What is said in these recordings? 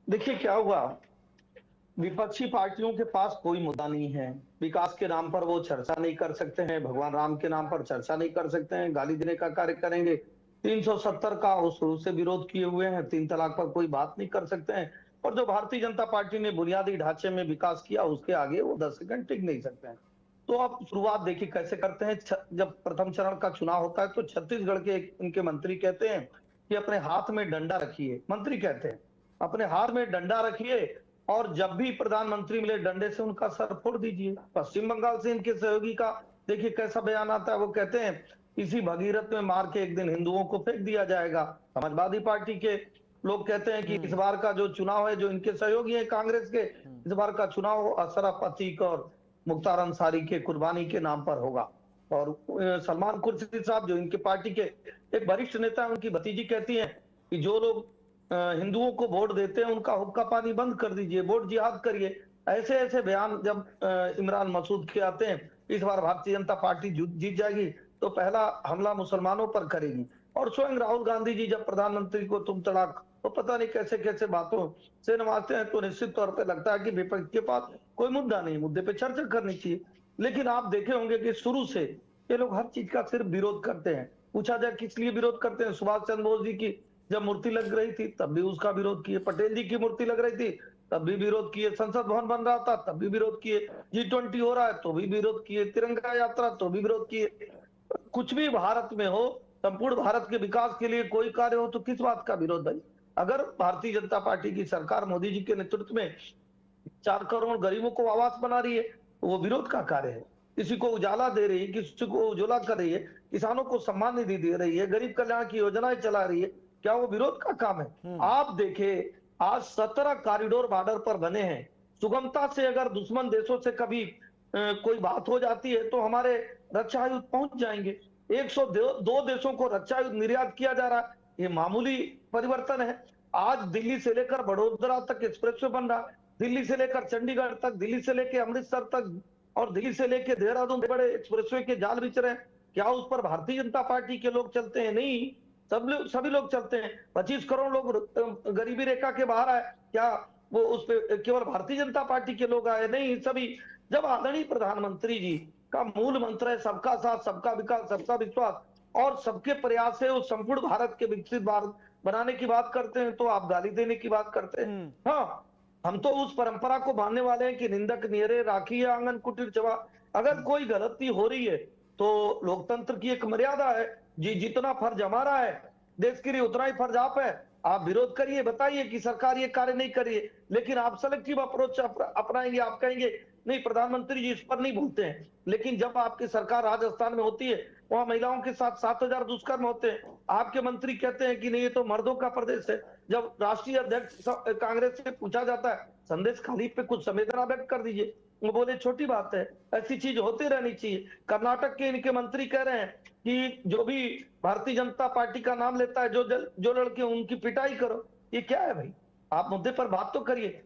देखिए क्या हुआ, विपक्षी पार्टियों के पास कोई मुद्दा नहीं है। विकास के नाम पर वो चर्चा नहीं कर सकते हैं, भगवान राम के नाम पर चर्चा नहीं कर सकते हैं, गाली देने का कार्य करेंगे। 370 का वो शुरू से विरोध किए हुए हैं, 3 तलाक पर कोई बात नहीं कर सकते हैं। और जो भारतीय जनता पार्टी ने बुनियादी ढांचे में विकास किया, उसके आगे वो 10 सेकंड टिक नहीं सकते हैं। तो आप शुरुआत देखिए कैसे करते हैं। जब प्रथम चरण का चुनाव होता है तो छत्तीसगढ़ के इनके मंत्री कहते हैं कि अपने हाथ में डंडा रखिए। मंत्री कहते हैं अपने हाथ में डंडा रखिए, और जब भी प्रधानमंत्री मिले डंडे से उनका सर फोड़ दीजिए। पश्चिम बंगाल से इनके सहयोगी का देखिए कैसा बयान आता है। वो कहते हैं इसी भगीरथ में मार के एक दिन हिंदुओं को फेंक दिया जाएगा। समाजवादी पार्टी के लोग कहते हैं कि इस बार का जो चुनाव है, जो इनके सहयोगी है कांग्रेस के, इस बार का चुनाव अशरफ अतीक और मुख्तार अंसारी के कुर्बानी के नाम पर होगा। और सलमान खुर्शीद साहब जो इनके पार्टी के एक वरिष्ठ नेता है, उनकी भतीजी कहती है कि जो लोग हिंदुओं को वोट देते हैं उनका हुक्का पानी बंद कर दीजिए, वोट जिहाद करिए। ऐसे ऐसे बयान जब इमरान मसूद के आते हैं, इस बार भारतीय जनता पार्टी जीत जाएगी तो पहला हमला मुसलमानों पर करेगी। और स्वयं राहुल गांधी जी जब प्रधानमंत्री को तुम तड़ाक तो पता नहीं कैसे कैसे बातों से नवाजते हैं, तो निश्चित तौर पर लगता है कि विपक्ष के पास कोई मुद्दा नहीं, मुद्दे पे चर्चा करनी चाहिए। लेकिन आप देखे होंगे कि शुरू से ये लोग हर चीज का सिर्फ विरोध करते हैं। पूछा जाए किस लिए विरोध करते हैं, सुभाष चंद्र बोस जी की जब मूर्ति लग रही थी तब भी उसका विरोध किए, पटेल जी की मूर्ति लग रही थी तब भी विरोध किए, संसद भवन बन रहा था तब भी विरोध किए, G20 हो रहा है तो भी विरोध किए, तिरंगा यात्रा तो भी विरोध किए। कुछ भी भारत में हो, संपूर्ण भारत के विकास के लिए कोई कार्य हो तो किस बात का विरोध भाई। अगर भारतीय जनता पार्टी की सरकार मोदी जी के नेतृत्व में 4 करोड़ गरीबों को आवास बना रही है तो वो विरोध का कार्य है। किसी को उजाला दे रही है, किसी को उजाला कर रही है, किसानों को सम्मान निधि दे रही है, गरीब कल्याण की योजनाएं चला रही है, क्या वो विरोध का काम है। आप देखें आज 17 कॉरिडोर बॉर्डर पर बने हैं। सुगमता से अगर दुश्मन देशों से कभी कोई बात हो जाती है तो हमारे रक्षा आयुध पहुंच जाएंगे। 102 देशों को रक्षा आयुध निर्यात किया जा रहा है, ये मामूली परिवर्तन है। आज दिल्ली से लेकर बड़ोदरा तक एक्सप्रेसवे बन रहा है, दिल्ली से लेकर चंडीगढ़ तक, दिल्ली से लेकर अमृतसर तक, और दिल्ली से लेकर देहरादून बड़े एक्सप्रेसवे के जाल बिछ रहे हैं। क्या उस पर भारतीय जनता पार्टी के लोग चलते हैं? नहीं, सभी लोग चलते हैं। 25 करोड़ लोग गरीबी रेखा के बाहर आए, क्या वो उस पर केवल भारतीय जनता पार्टी के लोग आए? नहीं, सभी। जब आदरणीय प्रधानमंत्री जी का मूल मंत्र है सबका साथ, सबका विकास, सबका विश्वास और सबके प्रयास से उस संपूर्ण भारत के विकसित भारत बनाने की बात करते हैं, तो आप गाली देने की बात करते हैं। हाँ, हम तो उस परंपरा को मानने वाले हैं कि निंदक नियरे राखी या आंगन कुटीर चवा। अगर कोई गलती हो रही है तो लोकतंत्र की एक मर्यादा है। जी, जितना फर्ज हमारा है देश के लिए उतना ही फर्ज आप है। आप विरोध करिए, बताइए कि सरकार ये कार्य नहीं कर रही है, लेकिन आप सेलेक्टिव अप्रोच अपनाएंगे। आप कहेंगे नहीं, प्रधानमंत्री जी इस पर नहीं बोलते हैं। लेकिन जब आपकी सरकार राजस्थान में होती है, वहां महिलाओं के साथ 7,000 दुष्कर्म होते हैं, आपके मंत्री कहते हैं कि नहीं ये तो मर्दों का प्रदेश है। जब राष्ट्रीय अध्यक्ष कांग्रेस से पूछा जाता है संदेश खाली पे कुछ संवेदना व्यक्त कर दीजिए, वो बोले छोटी बात है, ऐसी चीज होती रहनी चाहिए। कर्नाटक के इनके मंत्री कह रहे हैं कि जो भी भारतीय जनता पार्टी का नाम लेता है, जो लड़के उनकी पिटाई करो। ये क्या है भाई? आप मुद्दे पर बात तो करिए।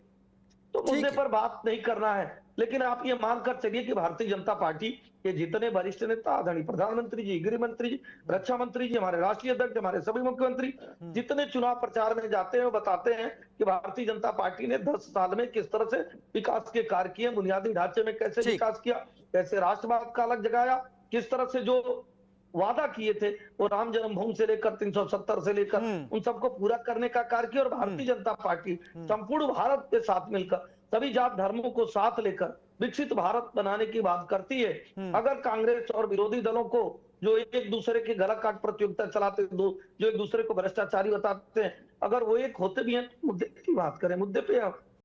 तो मुद्दे ठीक है। पर बात नहीं करना है, लेकिन आप ये मानकर चलिए कि भारतीय जनता पार्टी के जितने वरिष्ठ नेता, आदरणीय प्रधानमंत्री जी, गृह मंत्री जी, रक्षा मंत्री जी, हमारे राष्ट्रीय अध्यक्ष, हमारे सभी मुख्यमंत्री जितने चुनाव प्रचार में जाते हैं वो बताते हैं कि भारतीय जनता पार्टी ने 10 साल में किस तरह से विकास के कार्य किए, बुनियादी ढांचे में कैसे ठीक। विकास किया, कैसे राष्ट्रवाद का अलग जगाया, किस तरह से जो वादा किए थे वो राम जन्मभूमि से लेकर 370 से लेकर उन सबको पूरा करने का कार्य किया। और भारतीय जनता पार्टी संपूर्ण भारत के साथ मिलकर सभी जात धर्मों को साथ लेकर विकसित भारत बनाने की बात करती है। अगर कांग्रेस और विरोधी दलों को जो एक दूसरे के गला काट प्रतियोगिता चलाते, जो एक दूसरे को भ्रष्टाचारी बताते हैं, अगर वो एक होते भी हैं तो मुद्दे की बात करें, मुद्दे पे